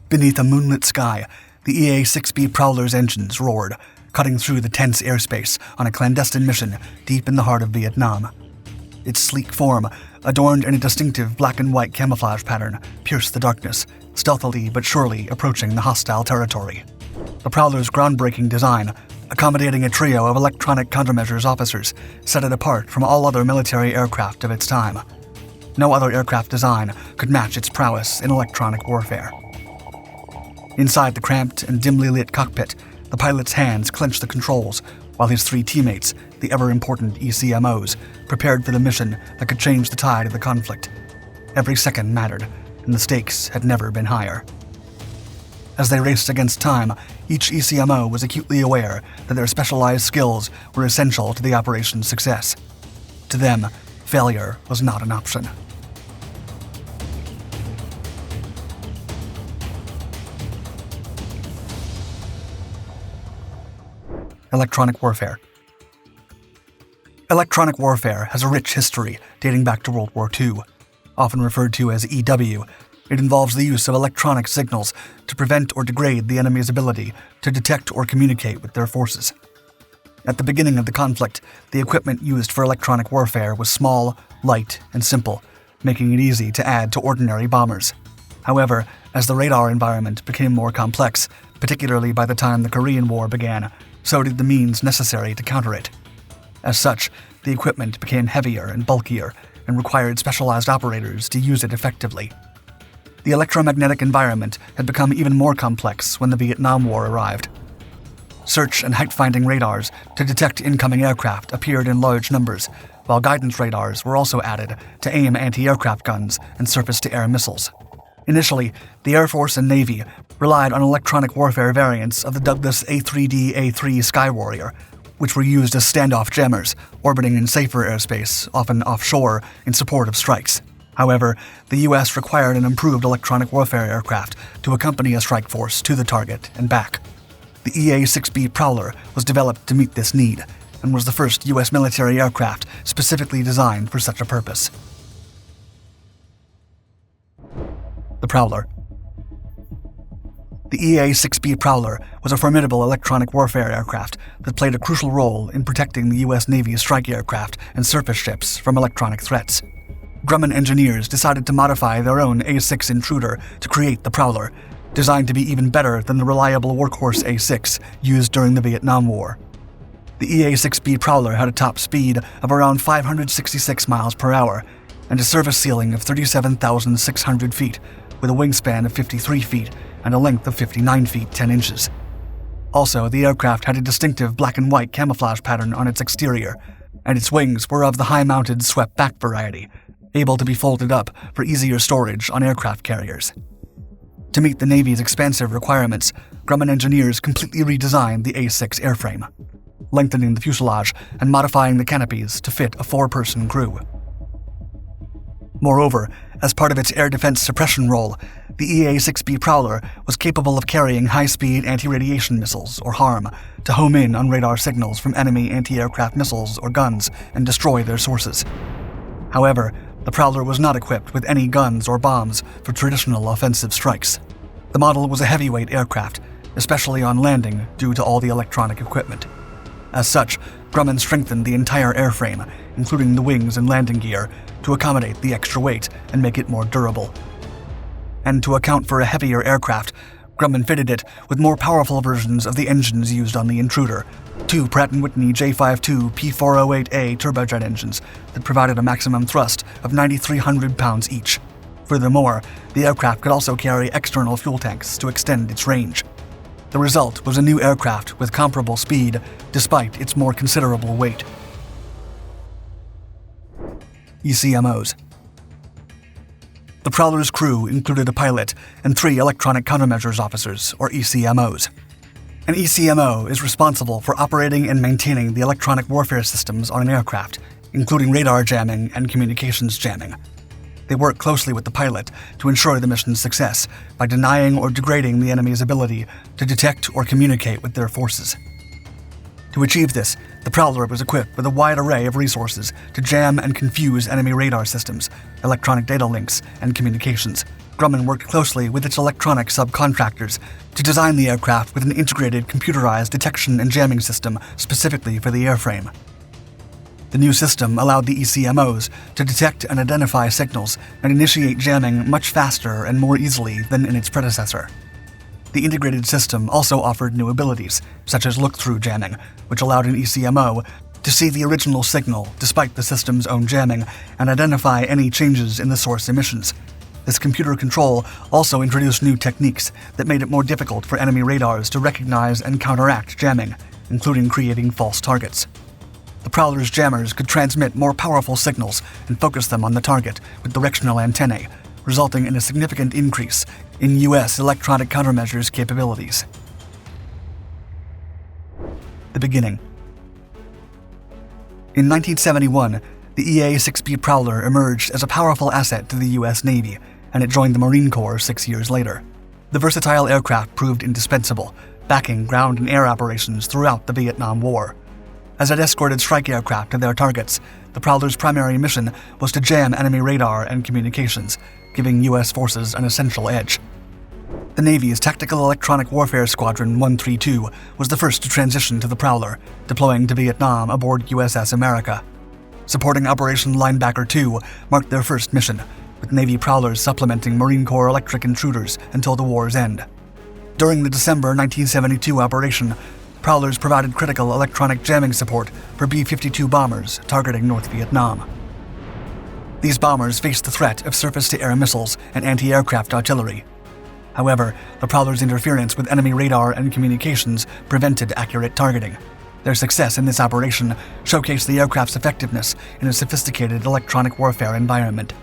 Beneath a moonlit sky, the EA-6B Prowler's engines roared, cutting through the tense airspace on a clandestine mission deep in the heart of Vietnam. Its sleek form, adorned in a distinctive black and white camouflage pattern, pierced the darkness, stealthily but surely approaching the hostile territory. The Prowler's groundbreaking design, accommodating a trio of Electronic Countermeasures Officers, set it apart from all other military aircraft of its time. No other aircraft design could match its prowess in electronic warfare. Inside the cramped and dimly lit cockpit, the pilot's hands clenched the controls, while his three teammates, the ever-important ECMOs, prepared for the mission that could change the tide of the conflict. Every second mattered, and the stakes had never been higher. As they raced against time, each ECMO was acutely aware that their specialized skills were essential to the operation's success. To them, failure was not an option. Electronic warfare. Electronic warfare has a rich history dating back to World War II. Often referred to as EW, it involves the use of electronic signals to prevent or degrade the enemy's ability to detect or communicate with their forces. At the beginning of the conflict, the equipment used for electronic warfare was small, light, and simple, making it easy to add to ordinary bombers. However, as the radar environment became more complex, particularly by the time the Korean War began, so did the means necessary to counter it. As such, the equipment became heavier and bulkier and required specialized operators to use it effectively. The electromagnetic environment had become even more complex when the Vietnam War arrived. Search and height-finding radars to detect incoming aircraft appeared in large numbers, while guidance radars were also added to aim anti-aircraft guns and surface-to-air missiles. Initially, the Air Force and Navy relied on electronic warfare variants of the Douglas A3D-A3 Sky Warrior, which were used as standoff jammers, orbiting in safer airspace, often offshore, in support of strikes. However, the U.S. required an improved electronic warfare aircraft to accompany a strike force to the target and back. The EA-6B Prowler was developed to meet this need, and was the first U.S. military aircraft specifically designed for such a purpose. The Prowler. The EA-6B Prowler was a formidable electronic warfare aircraft that played a crucial role in protecting the U.S. Navy's strike aircraft and surface ships from electronic threats. Grumman engineers decided to modify their own A-6 intruder to create the Prowler, designed to be even better than the reliable workhorse A-6 used during the Vietnam War. The EA-6B Prowler had a top speed of around 566 miles per hour and a service ceiling of 37,600 feet, with a wingspan of 53 feet and a length of 59 feet 10 inches. Also, the aircraft had a distinctive black and white camouflage pattern on its exterior, and its wings were of the high-mounted swept-back variety, able to be folded up for easier storage on aircraft carriers. To meet the Navy's expansive requirements, Grumman engineers completely redesigned the A-6 airframe, lengthening the fuselage and modifying the canopies to fit a 4-person crew. Moreover, as part of its air defense suppression role, the EA-6B Prowler was capable of carrying high-speed anti-radiation missiles, or HARM, to home in on radar signals from enemy anti-aircraft missiles or guns and destroy their sources. However, the Prowler was not equipped with any guns or bombs for traditional offensive strikes. The model was a heavyweight aircraft, especially on landing due to all the electronic equipment. As such, Grumman strengthened the entire airframe, including the wings and landing gear, to accommodate the extra weight and make it more durable. And to account for a heavier aircraft, Grumman fitted it with more powerful versions of the engines used on the intruder, 2 Pratt & Whitney J52 P408A turbojet engines that provided a maximum thrust of 9,300 pounds each. Furthermore, the aircraft could also carry external fuel tanks to extend its range. The result was a new aircraft with comparable speed, despite its more considerable weight. ECMOs. The Prowler's crew included a pilot and 3 Electronic Countermeasures Officers, or ECMOs. An ECMO is responsible for operating and maintaining the electronic warfare systems on an aircraft, including radar jamming and communications jamming. They work closely with the pilot to ensure the mission's success by denying or degrading the enemy's ability to detect or communicate with their forces. To achieve this, the Prowler was equipped with a wide array of resources to jam and confuse enemy radar systems, electronic data links, and communications, Grumman worked closely with its electronic subcontractors to design the aircraft with an integrated computerized detection and jamming system specifically for the airframe. The new system allowed the ECMOs to detect and identify signals and initiate jamming much faster and more easily than in its predecessor. The integrated system also offered new abilities, such as look-through jamming, which allowed an ECMO to see the original signal despite the system's own jamming and identify any changes in the source emissions. This computer control also introduced new techniques that made it more difficult for enemy radars to recognize and counteract jamming, including creating false targets. The Prowler's jammers could transmit more powerful signals and focus them on the target with directional antennae, resulting in a significant increase in U.S. electronic countermeasures capabilities. The beginning. In 1971, the EA-6B Prowler emerged as a powerful asset to the U.S. Navy, and it joined the Marine Corps 6 years later. The versatile aircraft proved indispensable, backing ground and air operations throughout the Vietnam War. As it escorted strike aircraft to their targets, the Prowler's primary mission was to jam enemy radar and communications, giving U.S. forces an essential edge. The Navy's Tactical Electronic Warfare Squadron 132 was the first to transition to the Prowler, deploying to Vietnam aboard USS America. Supporting Operation Linebacker 2 marked their first mission, with Navy Prowlers supplementing Marine Corps electric intruders until the war's end. During the December 1972 operation, Prowlers provided critical electronic jamming support for B-52 bombers targeting North Vietnam. These bombers faced the threat of surface-to-air missiles and anti-aircraft artillery. However, the Prowler's interference with enemy radar and communications prevented accurate targeting. Their success in this operation showcased the aircraft's effectiveness in a sophisticated electronic warfare environment.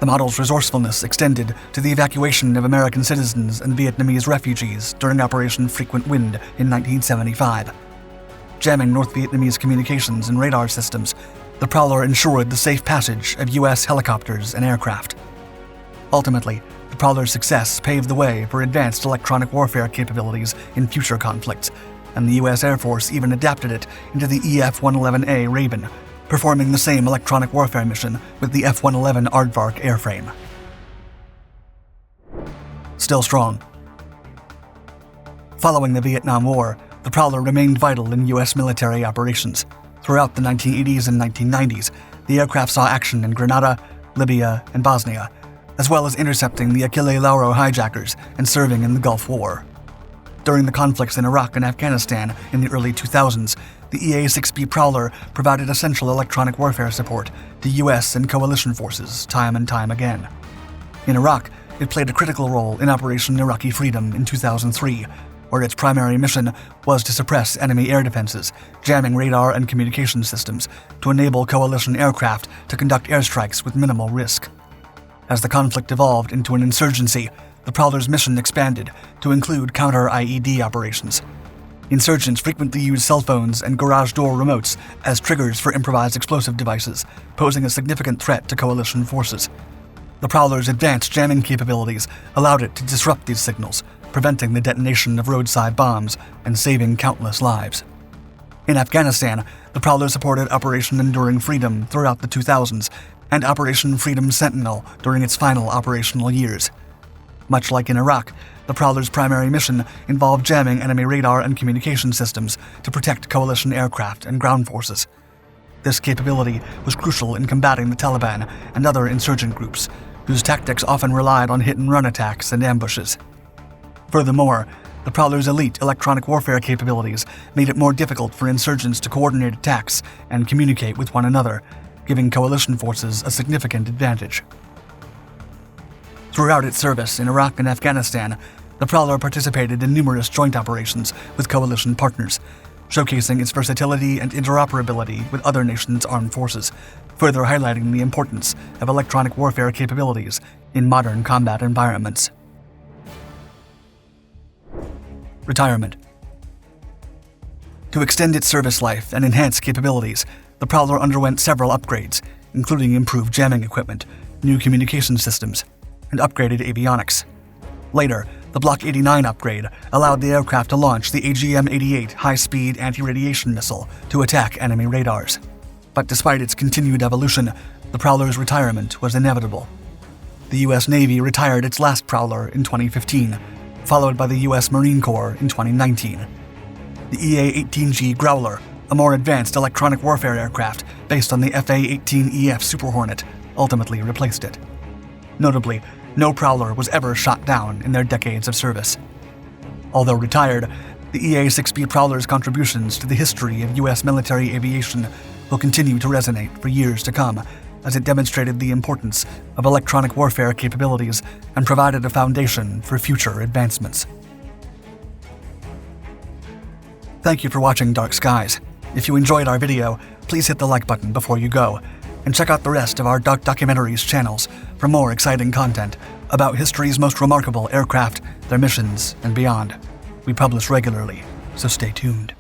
The model's resourcefulness extended to the evacuation of American citizens and Vietnamese refugees during Operation Frequent Wind in 1975. Jamming North Vietnamese communications and radar systems, the Prowler ensured the safe passage of U.S. helicopters and aircraft. Ultimately, the Prowler's success paved the way for advanced electronic warfare capabilities in future conflicts, and the U.S. Air Force even adapted it into the EF-111A Raven, performing the same electronic warfare mission with the F-111 Aardvark airframe. Still strong. Following the Vietnam War, the Prowler remained vital in U.S. military operations. Throughout the 1980s and 1990s, the aircraft saw action in Grenada, Libya, and Bosnia, as well as intercepting the Achille Lauro hijackers and serving in the Gulf War. During the conflicts in Iraq and Afghanistan in the early 2000s, the EA-6B Prowler provided essential electronic warfare support to U.S. and coalition forces time and time again. In Iraq, it played a critical role in Operation Iraqi Freedom in 2003, where its primary mission was to suppress enemy air defenses, jamming radar and communication systems to enable coalition aircraft to conduct airstrikes with minimal risk. As the conflict evolved into an insurgency, the Prowler's mission expanded to include counter-IED operations. Insurgents frequently use cell phones and garage door remotes as triggers for improvised explosive devices, posing a significant threat to coalition forces. The Prowler's advanced jamming capabilities allowed it to disrupt these signals, preventing the detonation of roadside bombs and saving countless lives. In Afghanistan, the Prowler supported Operation Enduring Freedom throughout the 2000s and Operation Freedom Sentinel during its final operational years. Much like in Iraq, the Prowler's primary mission involved jamming enemy radar and communication systems to protect coalition aircraft and ground forces. This capability was crucial in combating the Taliban and other insurgent groups, whose tactics often relied on hit-and-run attacks and ambushes. Furthermore, the Prowler's elite electronic warfare capabilities made it more difficult for insurgents to coordinate attacks and communicate with one another, giving coalition forces a significant advantage. Throughout its service in Iraq and Afghanistan, the Prowler participated in numerous joint operations with coalition partners, showcasing its versatility and interoperability with other nations' armed forces, further highlighting the importance of electronic warfare capabilities in modern combat environments. Retirement. To extend its service life and enhance capabilities, the Prowler underwent several upgrades, including improved jamming equipment, new communication systems, and upgraded avionics. Later, the Block 89 upgrade allowed the aircraft to launch the AGM-88 high-speed anti-radiation missile to attack enemy radars. But despite its continued evolution, the Prowler's retirement was inevitable. The U.S. Navy retired its last Prowler in 2015, followed by the U.S. Marine Corps in 2019. The EA-18G Growler, a more advanced electronic warfare aircraft based on the FA-18EF Super Hornet, ultimately replaced it. Notably, no Prowler was ever shot down in their decades of service. Although retired, the EA-6B Prowler's contributions to the history of U.S. military aviation will continue to resonate for years to come, as it demonstrated the importance of electronic warfare capabilities and provided a foundation for future advancements. Thank you for watching Dark Skies. If you enjoyed our video, please hit the like button before you go, and check out the rest of our Dark Documentaries channels for more exciting content about history's most remarkable aircraft, their missions, and beyond. We publish regularly, so stay tuned.